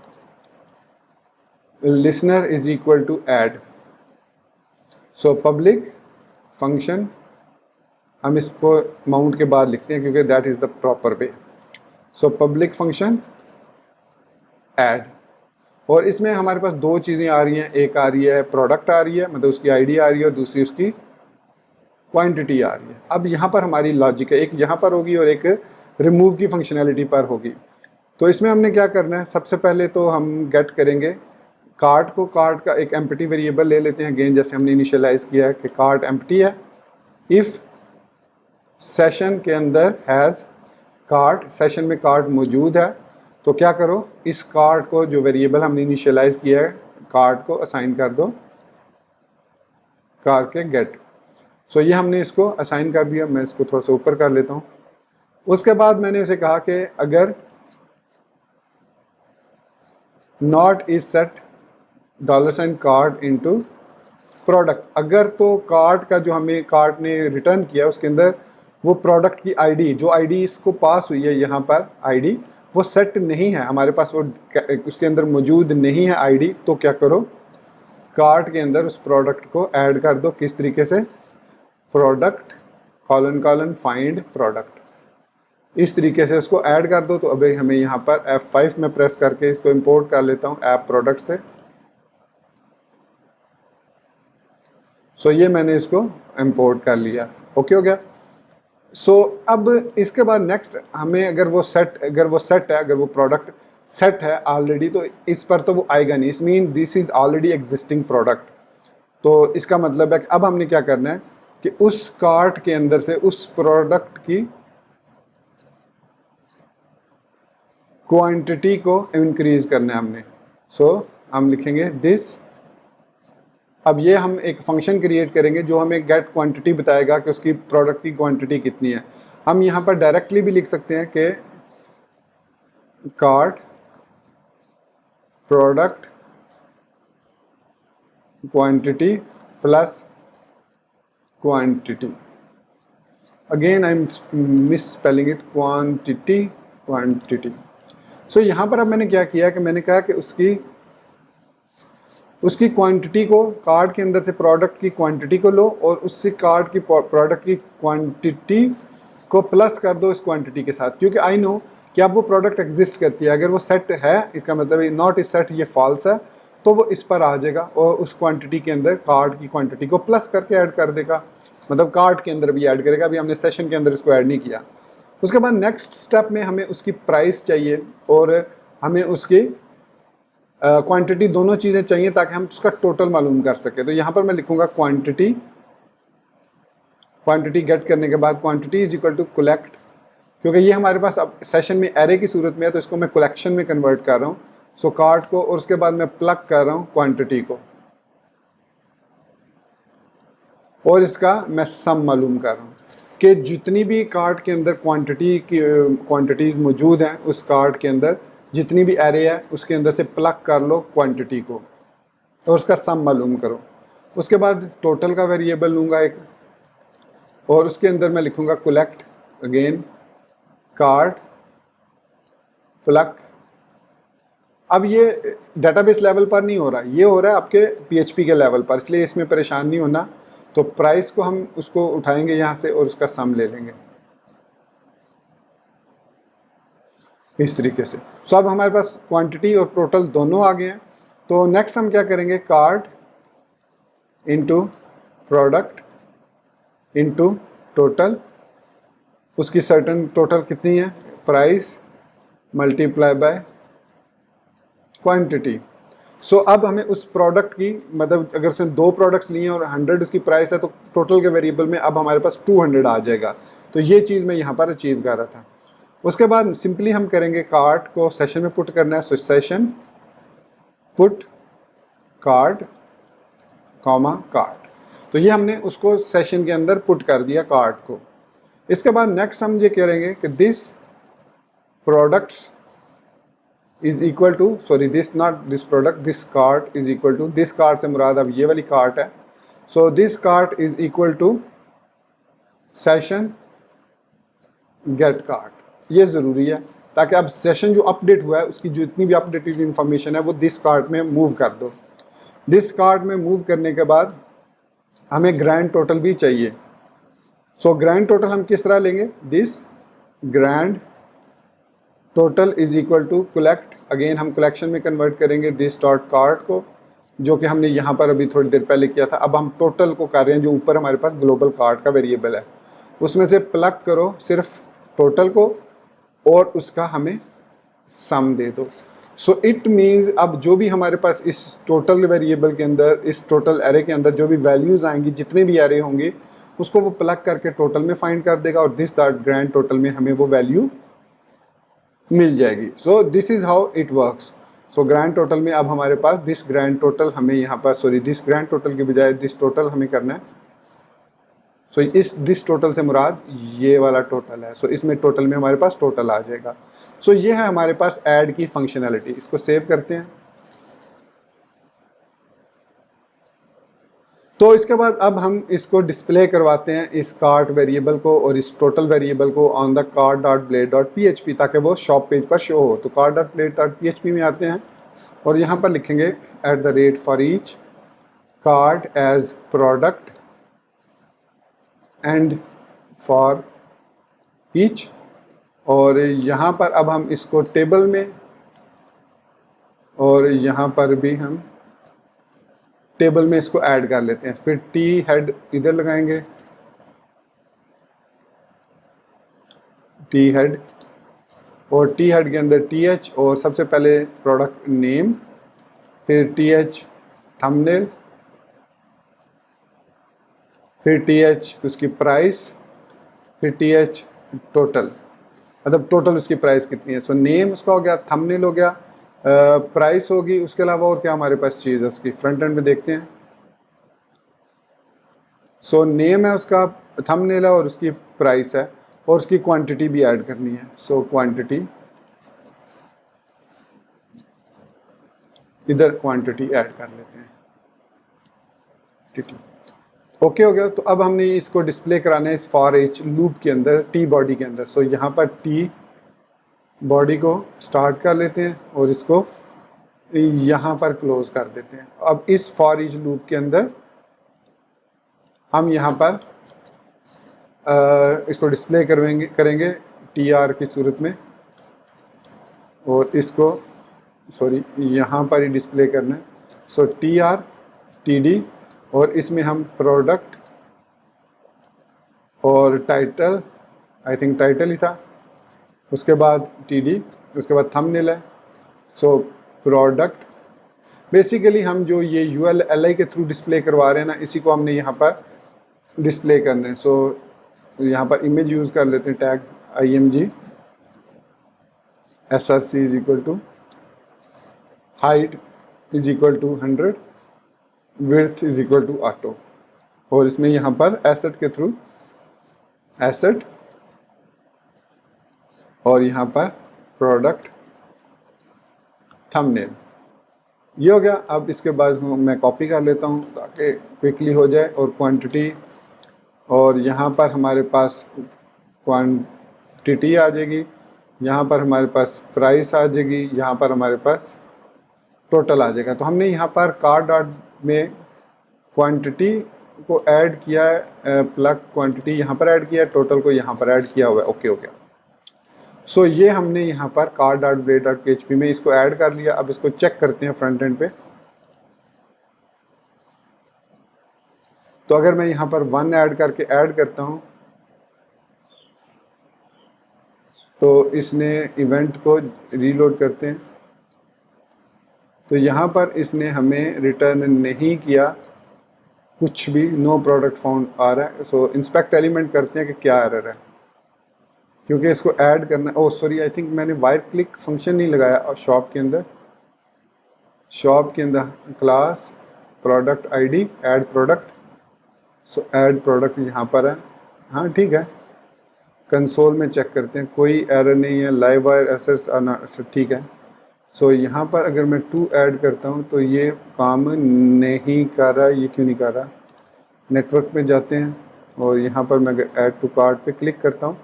listener is equal to add. So public function हम इसको माउंट के बाद लिखते हैं क्योंकि that is the proper way. So public function add, और इसमें हमारे पास दो चीज़ें आ रही हैं, एक आ रही है प्रोडक्ट आ रही है, मतलब उसकी आईडी आ रही है, और दूसरी उसकी क्वांटिटी आ रही है। अब यहाँ पर हमारी लॉजिक है, एक यहाँ पर होगी और एक रिमूव की फंक्शनैलिटी पर होगी। तो इसमें हमने क्या करना है, सबसे पहले तो हम गेट करेंगे कार्ट को, कार्ट का एक एम्प्टी वेरिएबल ले लेते हैं अगेन, जैसे हमने इनिशियलाइज किया है कि कार्ट एम्प्टी है। इफ़ सेशन के अंदर हैज़ कार्ट, सेशन में कार्ट मौजूद है, तो क्या करो, इस कार्ट को जो वेरिएबल हमने इनिशियलाइज किया है कार्ट को असाइन कर दो कार के गेट। सो ये हमने इसको असाइन कर दिया, मैं इसको थोड़ा सा ऊपर कर लेता हूँ। उसके बाद मैंने इसे कहा कि अगर not is set $sign cart into product, अगर तो कार्ट का जो हमें कार्ट ने रिटर्न किया उसके अंदर वो प्रोडक्ट की आईडी, जो आईडी इसको पास हुई है यहाँ पर आईडी, वो सेट नहीं है हमारे पास, वो उसके अंदर मौजूद नहीं है आईडी, तो क्या करो, कार्ट के अंदर उस प्रोडक्ट को ऐड कर दो। किस तरीके से, product colon colon find product, इस तरीके से उसको ऐड कर दो। तो अभी हमें यहाँ पर F5 में प्रेस करके इसको इंपोर्ट कर लेता हूँ ऐप प्रोडक्ट से। सो ये मैंने इसको इंपोर्ट कर लिया, ओके हो गया। सो अब इसके बाद नेक्स्ट हमें अगर वो सेट है, अगर वो प्रोडक्ट सेट है ऑलरेडी, तो इस पर तो वो आएगा नहीं, इस mean this is already existing product. तो इसका मतलब है कि अब हमने क्या करना है कि उस कार्ट के अंदर से उस प्रोडक्ट की क्वांटिटी को इंक्रीज करना है हमने। सो हम लिखेंगे दिस, अब ये हम एक फंक्शन क्रिएट करेंगे जो हमें गेट क्वांटिटी बताएगा कि उसकी प्रोडक्ट की क्वांटिटी कितनी है। हम यहाँ पर डायरेक्टली भी लिख सकते हैं कि cart product quantity plus quantity, again I am miss spelling it, quantity. So यहाँ पर अब मैंने क्या किया कि मैंने कहा कि उसकी क्वांटिटी को, कार्ड के अंदर से प्रोडक्ट की क्वांटिटी को लो और उससे कार्ड की प्रोडक्ट की क्वांटिटी को प्लस कर दो इस क्वांटिटी के साथ, क्योंकि आई नो कि अब वो प्रोडक्ट एग्जिस्ट करती है। अगर वो सेट है, इसका मतलब नॉट इज सेट, ये फॉल्स है, तो वो इस पर आ जाएगा और उस क्वांटिटी के अंदर कार्ड की क्वांटिटी को प्लस करके ऐड कर देगा, मतलब कार्ड के अंदर भी ऐड करेगा। अभी हमने सेशन के अंदर इसको ऐड नहीं किया। उसके बाद नेक्स्ट स्टेप में हमें उसकी प्राइस चाहिए और हमें उसकी क्वांटिटी, दोनों चीज़ें चाहिए ताकि हम उसका टोटल मालूम कर सके। तो यहाँ पर मैं लिखूंगा क्वांटिटी गेट करने के बाद quantity is equal to collect, क्योंकि ये हमारे पास अब सेशन में एरे की सूरत में है, तो इसको मैं कलेक्शन में कन्वर्ट कर रहा हूँ। सो कार्ट को, और उसके बाद मैं प्लग कर रहा हूँ क्वांटिटी को, और इसका मैं सम मालूम कर रहा हूँ कि जितनी भी कार्ट के अंदर क्वांटिटीज़ मौजूद हैं, उस कार्ट के अंदर जितनी भी एरे है उसके अंदर से प्लग कर लो क्वांटिटी को और उसका सम मालूम करो। उसके बाद टोटल का वेरिएबल लूँगा एक, और उसके अंदर मैं लिखूँगा कलेक्ट, अगेन कार्ट प्लग। अब ये डेटाबेस लेवल पर नहीं हो रहा, ये हो रहा है आपके PHP के लेवल पर, इसलिए इसमें परेशान नहीं होना। तो प्राइस को हम उसको उठाएंगे यहाँ से और उसका सम ले लेंगे इस तरीके से। सो अब हमारे पास क्वांटिटी और टोटल दोनों आ गए हैं। तो नेक्स्ट हम क्या करेंगे, cart into product into total, उसकी सर्टन टोटल कितनी है, प्राइस मल्टीप्लाई बाय क्वांटिटी। सो अब हमें उस प्रोडक्ट की, मतलब अगर उसने 2 प्रोडक्ट्स लिए हैं और 100 उसकी प्राइस है, तो टोटल के वेरिएबल में अब हमारे पास 200 आ जाएगा। तो ये चीज़ मैं यहाँ पर अचीव कर रहा था। उसके बाद सिंपली हम करेंगे, कार्ट को सेशन में पुट करना है। सो session put cart comma cart, तो ये हमने उसको सेशन के अंदर पुट कर दिया कार्ट को। इसके बाद नेक्स्ट हम ये करेंगे कि this products is equal to, sorry this not this product, this cart is equal to, this cart से मुराद अब ये वाली कार्ट है। So this cart is equal to session get cart. ये ज़रूरी है ताकि अब सेशन जो अपडेट हुआ है उसकी जितनी भी अपडेटेड इंफॉर्मेशन है वो दिस कार्ट में मूव कर दो। दिस कार्ट में मूव करने के बाद हमें ग्रैंड टोटल भी चाहिए। सो ग्रैंड टोटल हम किस तरह लेंगे, this grand total is equal to collect, again हम कलेक्शन में कन्वर्ट करेंगे दिस डॉट कार्ड को, जो कि हमने यहाँ पर अभी थोड़ी देर पहले किया था। अब हम टोटल को कर रहे हैं, जो ऊपर हमारे पास ग्लोबल कार्ड का वेरिएबल है, उसमें से प्लग करो सिर्फ टोटल को और उसका हमें सम दे दो। सो इट मीन्स अब जो भी हमारे पास इस टोटल वेरिएबल के अंदर, इस टोटल एरे के अंदर जो भी वैल्यूज़ आएंगी, जितने भी एरे होंगे, उसको वो प्लग करके टोटल में फाइंड कर देगा और दिस दैट ग्रैंड टोटल में हमें वो वैल्यू मिल जाएगी। So this is how it works. So grand total में अब हमारे पास दिस ग्रैंड टोटल हमें यहाँ पर, सॉरी दिस ग्रैंड टोटल के बजाय दिस टोटल हमें करना है। सो इस दिस टोटल से मुराद ये वाला टोटल है। सो इसमें टोटल में हमारे पास टोटल आ जाएगा। सो ये है हमारे पास ऐड की फंक्शनैलिटी। इसको सेव करते हैं। तो इसके बाद अब हम इसको डिस्प्ले करवाते हैं, इस कार्ट वेरिएबल को और इस टोटल वेरिएबल को on the cart dot blade dot PHP, ताकि वो शॉप पेज पर शो हो। तो cart dot blade dot PHP में आते हैं और यहाँ पर लिखेंगे at the rate for each cart as product and for each, और यहाँ पर अब हम इसको टेबल में और यहाँ पर भी हम टेबल में इसको ऐड कर लेते हैं। फिर टी हेड इधर लगाएंगे, टी हेड, और टी हेड के अंदर TH और सबसे पहले प्रोडक्ट नेम, फिर TH थंबनेल, फिर TH उसकी प्राइस, फिर TH टोटल, मतलब टोटल उसकी प्राइस कितनी है। सो नेम उसका हो गया, थंबनेल हो गया, प्राइस होगी, उसके अलावा और क्या हमारे पास चीज़ है उसकी, फ्रंट एंड में देखते हैं। सो नेम है उसका, थंबनेल है और उसकी प्राइस है, और उसकी क्वांटिटी भी ऐड करनी है। सो क्वांटिटी, इधर क्वांटिटी ऐड कर लेते हैं। ठीक है, ओके हो गया। तो अब हमने इसको डिस्प्ले कराना है इस फॉर ईच लूप के अंदर, टी बॉडी के अंदर। सो यहाँ पर टी बॉडी को स्टार्ट कर लेते हैं और इसको यहाँ पर क्लोज कर देते हैं। अब इस फॉर ईच लूप के अंदर हम यहाँ पर इसको डिस्प्ले करेंगे TR की सूरत में, और इसको सॉरी यहाँ पर ही डिस्प्ले करना है। सो TR TD, और इसमें हम प्रोडक्ट और टाइटल, आई थिंक टाइटल ही था, उसके बाद TD, उसके बाद थंबनेल है। सो प्रोडक्ट, बेसिकली हम जो ये ULLI के थ्रू डिस्प्ले करवा रहे हैं ना, इसी को हमने यहाँ पर डिस्प्ले करना है। सो यहाँ पर इमेज यूज़ कर लेते हैं, tag IMG SRC is equal to height is equal to 100, width is equal to auto, और इसमें यहाँ पर एसेट के थ्रू एसेट, और यहाँ पर प्रोडक्ट थंबनेल, ये हो गया। अब इसके बाद मैं कॉपी कर लेता हूँ ताकि क्विकली हो जाए, और क्वांटिटी, और यहाँ पर हमारे पास क्वांटिटी आ जाएगी, यहाँ पर हमारे पास प्राइस आ जाएगी, यहाँ पर हमारे पास टोटल आ जाएगा। तो हमने यहाँ पर कार्ट डॉट में क्वांटिटी को ऐड किया है, प्लग क्वांटिटी यहाँ पर ऐड किया है, टोटल को यहाँ पर ऐड किया हुआ है। ओके हो गया। सो ये हमने यहाँ पर cart dot blade dot PHP में इसको ऐड कर लिया। अब इसको चेक करते हैं फ्रंट एंड पे। तो अगर मैं यहाँ पर 1 ऐड करके ऐड करता हूँ तो इसने इवेंट को रीलोड करते हैं, तो यहाँ पर इसने हमें रिटर्न नहीं किया कुछ भी, नो प्रोडक्ट फाउंड आ रहा है। सो इंस्पेक्ट एलिमेंट करते हैं कि क्या एरर है, क्योंकि इसको ऐड करना। ओह सॉरी, आई थिंक मैंने वायर क्लिक फंक्शन नहीं लगाया। और शॉप के अंदर class product ID add product, सो ऐड प्रोडक्ट यहाँ पर है। हाँ ठीक है, कंसोल में चेक करते हैं, कोई एरर नहीं है, लाइव वायर एसेट्स ठीक है। सो यहाँ पर अगर मैं 2 ऐड करता हूँ तो ये काम नहीं कर रहा। ये क्यों नहीं कर रहा? नेटवर्क में जाते हैं और यहाँ पर मैं अगर ऐड टू कार्ट पे क्लिक करता हूँ,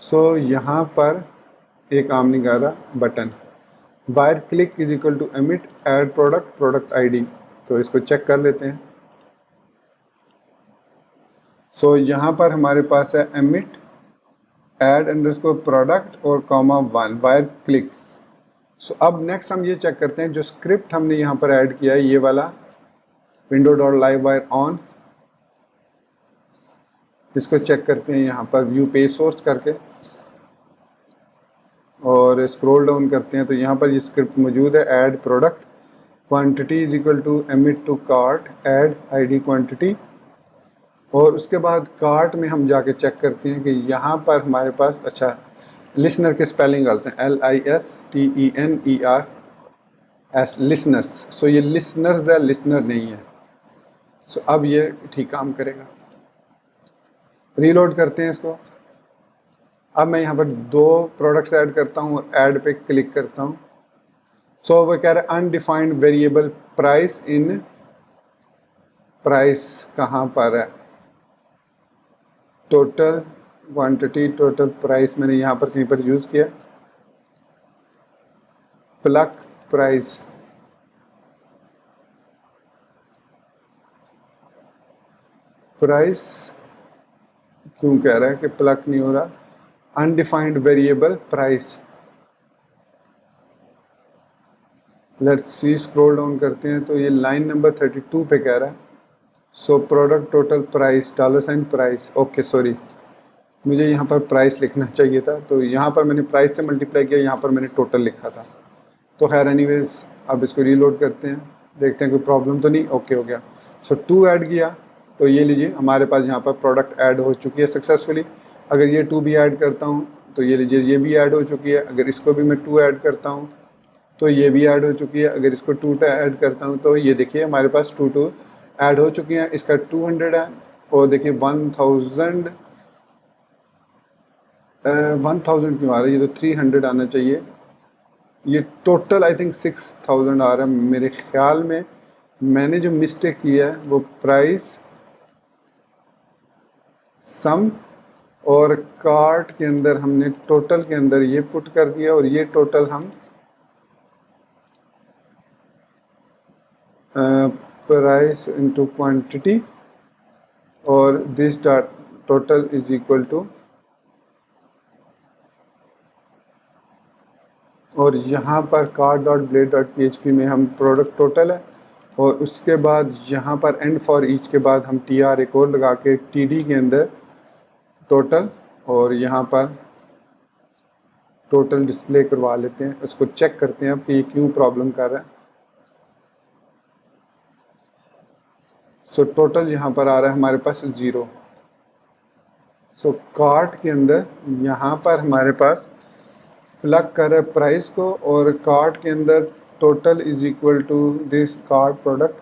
सो यहाँ पर एक काम नहीं कर रहा button. Wire click is equal to emit add product ID। तो इसको चेक कर लेते हैं। सो यहाँ पर हमारे पास है एमिट ऐड अंडरस्कोर प्रोडक्ट और कॉमा 1 वायर क्लिक। सो अब नेक्स्ट हम ये चेक करते हैं जो स्क्रिप्ट हमने यहाँ पर ऐड किया है, ये वाला window dot live wire on, इसको चेक करते हैं यहाँ पर व्यू पेज सोर्स करके और स्क्रॉल डाउन करते हैं तो यहाँ पर ये स्क्रिप्ट मौजूद है। Add product quantity is equal to emit to cart add ID quantity, और उसके बाद कार्ट में हम जाके चेक करते हैं कि यहाँ पर हमारे पास अच्छा लिसनर के स्पेलिंग डालते हैं LISTENERS लिसनर्स। सो ये लिसनर्स है, लिसनर नहीं है। सो अब ये ठीक काम करेगा। रीलोड करते हैं इसको। अब मैं यहाँ पर 2 प्रोडक्ट्स ऐड करता हूँ और ऐड पे क्लिक करता हूँ। सो वो कह रहा है undefined variable price in, price कहाँ पर है, टोटल क्वांटिटी टोटल प्राइस मैंने यहाँ पर कहीं पर यूज़ किया, प्लग प्राइस, प्राइस क्यों कह रहा है कि प्लग नहीं हो रहा, undefined variable price. Let's see, scroll down करते हैं तो ये लाइन नंबर 32 पे कह रहा है। So product total price $, price, okay sorry मुझे यहाँ पर प्राइस लिखना चाहिए था, तो यहाँ पर मैंने प्राइस से मल्टीप्लाई किया, यहाँ पर मैंने टोटल लिखा था। तो खैर एनीवेज अब इसको रीलोड करते हैं, देखते हैं कोई प्रॉब्लम तो नहीं। ओके हो गया। सो 2 ऐड किया तो ये लीजिए हमारे पास यहाँ पर प्रोडक्ट ऐड हो चुकी है सक्सेसफुली। अगर ये 2 भी ऐड करता हूँ तो ये लीजिए ये भी ऐड हो चुकी है। अगर इसको भी मैं 2 ऐड करता हूँ तो ये भी ऐड हो चुकी है। अगर इसको 2 ऐड करता हूँ तो ये देखिए हमारे पास 2 ऐड हो चुकी हैं। इसका 200 है और देखिए 1000 क्यों आ रहा है, ये तो 300 आना चाहिए। ये टोटल आई थिंक 6000 आ रहा है मेरे ख्याल में। मैंने जो मिस्टेक किया है वो प्राइस सम और कार्ट के अंदर हमने टोटल के अंदर ये पुट कर दिया और ये टोटल हम प्राइस इनटू क्वांटिटी और this total is equal to, और यहाँ पर car.blade.php में हम प्रोडक्ट टोटल है और उसके बाद यहाँ पर एंड फॉर ईच के बाद हम tr एक और लगा के td के अंदर टोटल और यहाँ पर टोटल डिस्प्ले करवा लेते हैं। उसको चेक करते हैं अब कि ये क्यों प्रॉब्लम कर रहा है। सो टोटल यहाँ पर आ रहा है हमारे पास 0। सो कार्ट के अंदर यहाँ पर हमारे पास प्लग कर रहा है प्राइस को और कार्ट के अंदर total is equal to this cart product,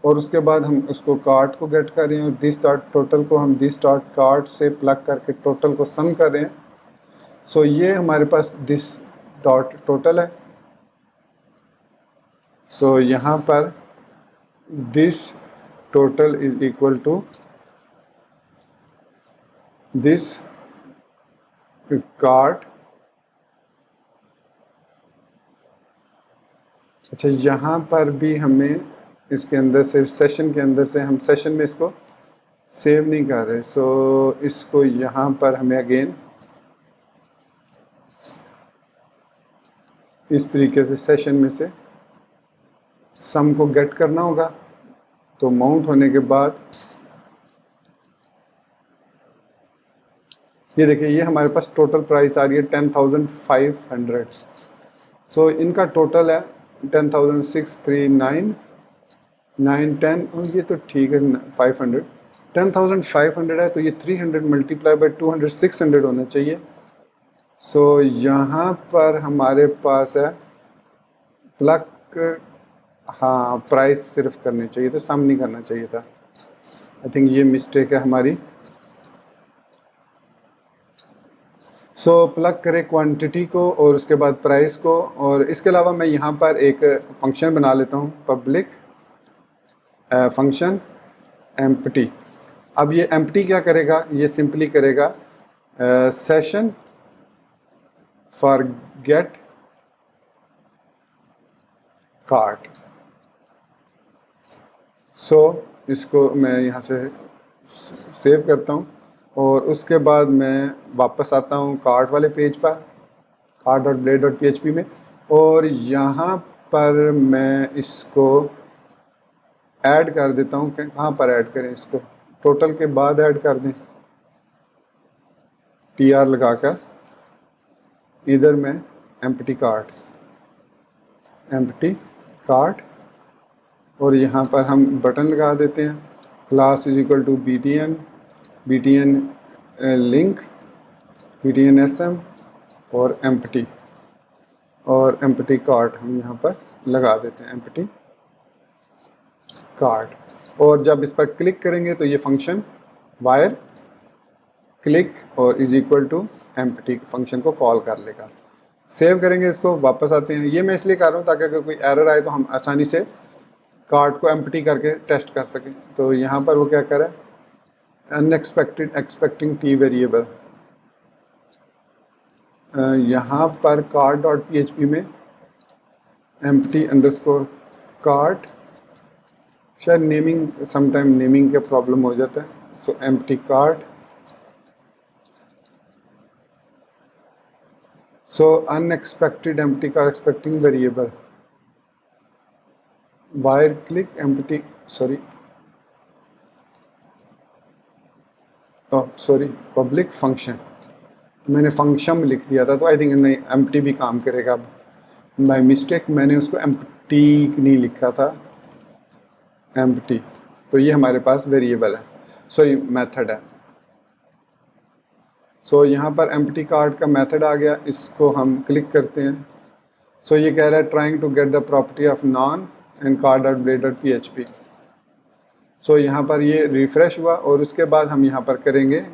और उसके बाद हम उसको कार्ट को गेट कर रहे हैं और दिस डॉट टोटल को हम दिस डॉट कार्ट से प्लग करके टोटल को सम कर रहे हैं। सो ये हमारे पास दिस डॉट टोटल है। सो यहाँ पर this total is equal to this cart. अच्छा यहाँ पर भी हमें इसके अंदर से सेशन के अंदर से हम सेशन में इसको सेव नहीं कर रहे। सो इसको यहाँ पर हमें अगेन इस तरीके से सेशन में से सम को गेट करना होगा। तो माउंट होने के बाद ये देखिए ये हमारे पास टोटल प्राइस आ रही है 10,500। सो इनका टोटल है 10,639 910 और ये तो ठीक है 500 10,500 है तो ये 300 मल्टीप्लाई बाई 200 600 होना चाहिए। सो यहाँ पर हमारे पास है प्लग, हाँ प्राइस सिर्फ करनी चाहिए था, सम नहीं करना चाहिए था। आई थिंक ये मिस्टेक है हमारी। सो प्लग करें क्वांटिटी को और उसके बाद प्राइस को, और इसके अलावा मैं यहाँ पर एक फंक्शन बना लेता हूँ पब्लिक फंक्शन एम्प्टी। अब ये एम्प्टी क्या करेगा, ये सिंपली करेगा सेशन फॉर गेट कार्ट। सो इसको मैं यहाँ से सेव करता हूँ और उसके बाद मैं वापस आता हूँ कार्ट वाले पेज पर, cart.blade.php में, और यहाँ पर मैं इसको ऐड कर देता हूँ। कहाँ पर ऐड करें इसको, टोटल के बाद ऐड कर दें, tr लगाकर इधर में एम्प्टी कार्ट, और यहाँ पर हम बटन लगा देते हैं, class is equal to btn link btn sm और एम्प्टी कार्ट हम यहाँ पर लगा देते हैं, एम्प्टी कार्ट। और जब इस पर क्लिक करेंगे तो ये फंक्शन वायर क्लिक और is equal to empty function को कॉल कर लेगा। सेव करेंगे इसको, वापस आते हैं। ये मैं इसलिए कर रहा हूँ ताकि अगर कोई एरर आए तो हम आसानी से कार्ट को एम्प्टी करके टेस्ट कर सकें। तो यहाँ पर वो क्या कर रहा है, अनएक्सपेक्टेड एक्सपेक्टिंग टी वेरिएबल, यहाँ पर cart.php में एम्प्टी अंडरस्कोर कार्ट, शायद नेमिंग समटाइम नेमिंग का प्रॉब्लम हो जाता है। सो एम्प्टी कार्ट, सो unexpected empty cart expecting variable wire click empty public function, मैंने फंक्शन लिख दिया था तो आई थिंक नहीं एम्प्टी भी काम करेगा। अब बाय मिस्टेक मैंने उसको एम्प्टी नहीं लिखा था, एम्प्टी, तो ये हमारे पास वेरिएबल है, मेथड है। सो यहाँ पर एम्प्टी कार्ट का मेथड आ गया, इसको हम क्लिक करते हैं। सो ये कह रहा है trying to get the property of non and cart.blade.php। So यहाँ पर ये रिफ़्रेश हुआ और उसके बाद हम यहाँ पर करेंगे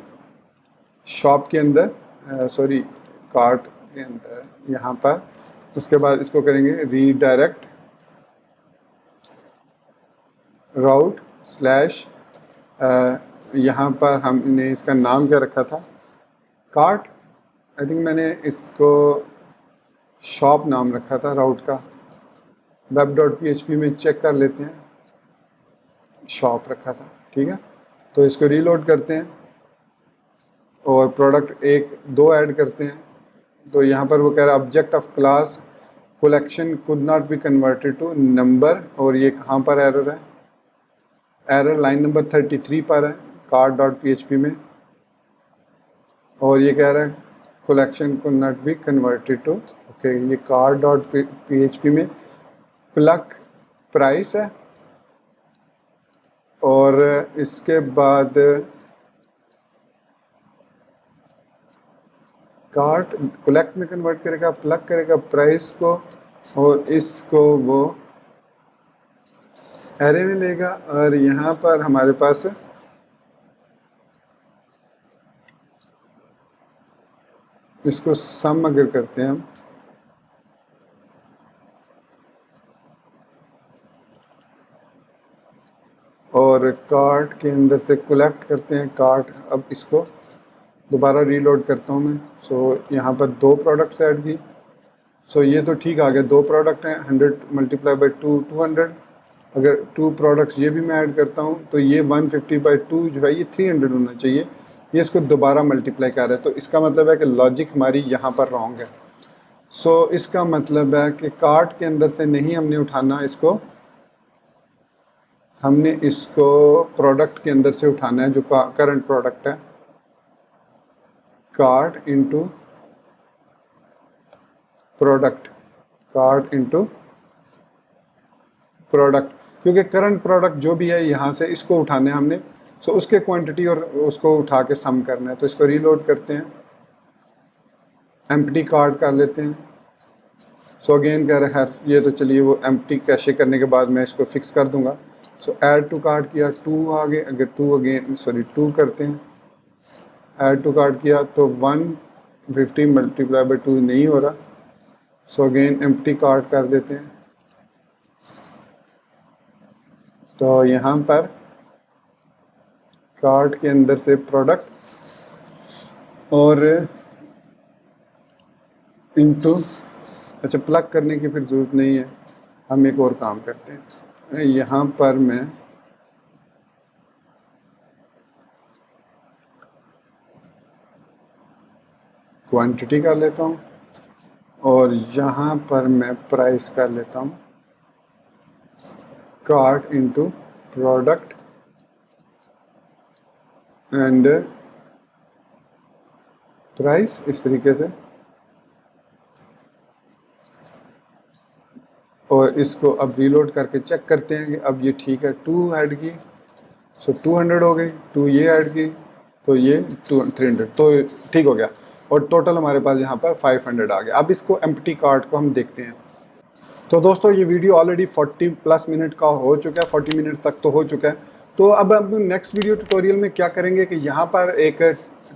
शॉप के अंदर, कार्ट के अंदर यहाँ पर, उसके बाद इसको करेंगे रीडायरेक्ट राउट स्लैश, यहाँ पर हमने इसका नाम क्या रखा था, कार्ट, आई थिंक मैंने इसको शॉप नाम रखा था राउट का। web.php में चेक कर लेते हैं, शॉप रखा था, ठीक है। तो इसको रीलोड करते हैं और प्रोडक्ट 1-2 ऐड करते हैं। तो यहाँ पर वो कह रहा है object of class collection could not be converted to number, और ये कहाँ पर एरर है, एरर लाइन नंबर 33 पर है cart.php में, और ये कह रहा है collection could not be converted to, okay, ये cart.php में प्लग प्राइस है, और इसके बाद कार्ट कलेक्ट में कन्वर्ट करेगा, प्लग करेगा प्राइस को, और इसको वो एरे में लेगा। और यहाँ पर हमारे पास इसको सम अगर करते हैं हम, और कार्ट के अंदर से कलेक्ट करते हैं कार्ट, अब इसको दोबारा रीलोड करता हूँ मैं। सो यहाँ पर 2 प्रोडक्ट्स ऐड की, सो ये तो ठीक आ गया, 2 प्रोडक्ट हैं, 100 × 2 200। अगर 2 प्रोडक्ट्स ये भी मैं ऐड करता हूँ तो ये 150/2 जो है ये 300 होना चाहिए, ये इसको दोबारा मल्टीप्लाई कर रहा है। तो इसका मतलब है कि लॉजिक हमारी यहाँ पर रॉन्ग है। सो इसका मतलब है कि कार्ट के अंदर से नहीं हमने उठाना इसको, हमने इसको प्रोडक्ट के अंदर से उठाना है, जो करंट प्रोडक्ट है, cart into product, cart into product, क्योंकि करंट प्रोडक्ट जो भी है यहाँ से इसको उठाना है हमने। सो उसके क्वांटिटी और उसको उठा के सम करना है। तो इसको रीलोड करते हैं, एम्प्टी कार्ट कर लेते हैं। सो अगेन कह रहा है ये तो चलिए वो एम्प्टी कैशे करने के बाद मैं इसको फिक्स कर दूंगा। सो ऐड टू कार्ट किया, 2 आगे, अगर 2 करते हैं, ऐड टू कार्ट किया तो 150 × 2 नहीं हो रहा। सो अगेन एम्प्टी कार्ट कर देते हैं। तो यहाँ पर कार्ट के अंदर से प्रोडक्ट और इनटू, अच्छा प्लग करने की फिर ज़रूरत नहीं है, हम एक और काम करते हैं। यहाँ पर मैं क्वांटिटी कर लेता हूँ और यहाँ पर मैं प्राइस कर लेता हूँ cart into product and price, इस तरीके से। और इसको अब रीलोड करके चेक करते हैं कि अब ये ठीक है। 2 ऐड की सो 200 हो गई, 2 ये ऐड की तो ये 300, तो ठीक हो गया। और टोटल हमारे पास यहाँ पर 500 आ गया। अब इसको एम्प्टी कार्ट को हम देखते हैं। तो दोस्तों ये वीडियो ऑलरेडी 40+ मिनट का हो चुका है, 40 मिनट तक तो हो चुका है। तो अब नेक्स्ट वीडियो ट्यूटोरियल में क्या करेंगे कि यहाँ पर एक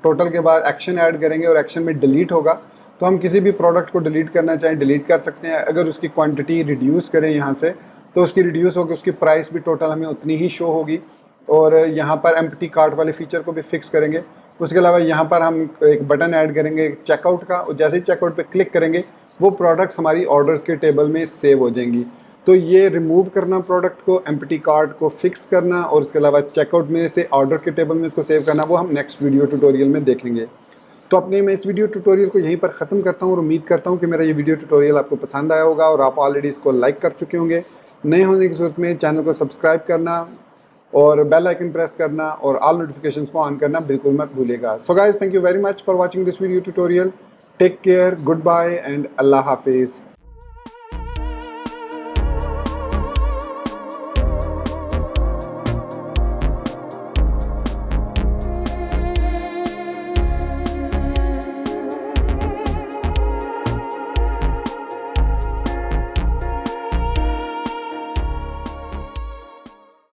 टोटल के बाद एक्शन ऐड करेंगे और एक्शन में डिलीट होगा। तो हम किसी भी प्रोडक्ट को डिलीट करना चाहें डिलीट कर सकते हैं। अगर उसकी क्वांटिटी रिड्यूस करें यहाँ से तो उसकी रिड्यूस होगी, उसकी प्राइस भी टोटल हमें उतनी ही शो होगी। और यहाँ पर एम्प्टी कार्ट वाले फीचर को भी फिक्स करेंगे। उसके अलावा यहाँ पर हम एक बटन ऐड करेंगे चेकआउट का, और जैसे ही चेकआउट पे क्लिक करेंगे वो प्रोडक्ट्स हमारी ऑर्डर्स के टेबल में सेव हो जाएंगी। तो ये रिमूव करना प्रोडक्ट को, एम्प्टी कार्ट को फिक्स करना और उसके अलावा चेकआउट में से ऑर्डर के टेबल में इसको सेव करना, वो हम नेक्स्ट वीडियो ट्यूटोरियल में देखेंगे। तो अपने मैं इस वीडियो ट्यूटोरियल को यहीं पर ख़त्म करता हूँ और उम्मीद करता हूँ कि मेरा ये वीडियो ट्यूटोरियल आपको पसंद आया होगा और आप ऑलरेडी इसको लाइक कर चुके होंगे। नए होने की सूरत में चैनल को सब्सक्राइब करना और बेल आइकन प्रेस करना और ऑल नोटिफिकेशंस को ऑन करना बिल्कुल मत भूलिएगा। So guys, thank you very much for watching this video tutorial. Take care, good bye and अल्लाह हाफिज़।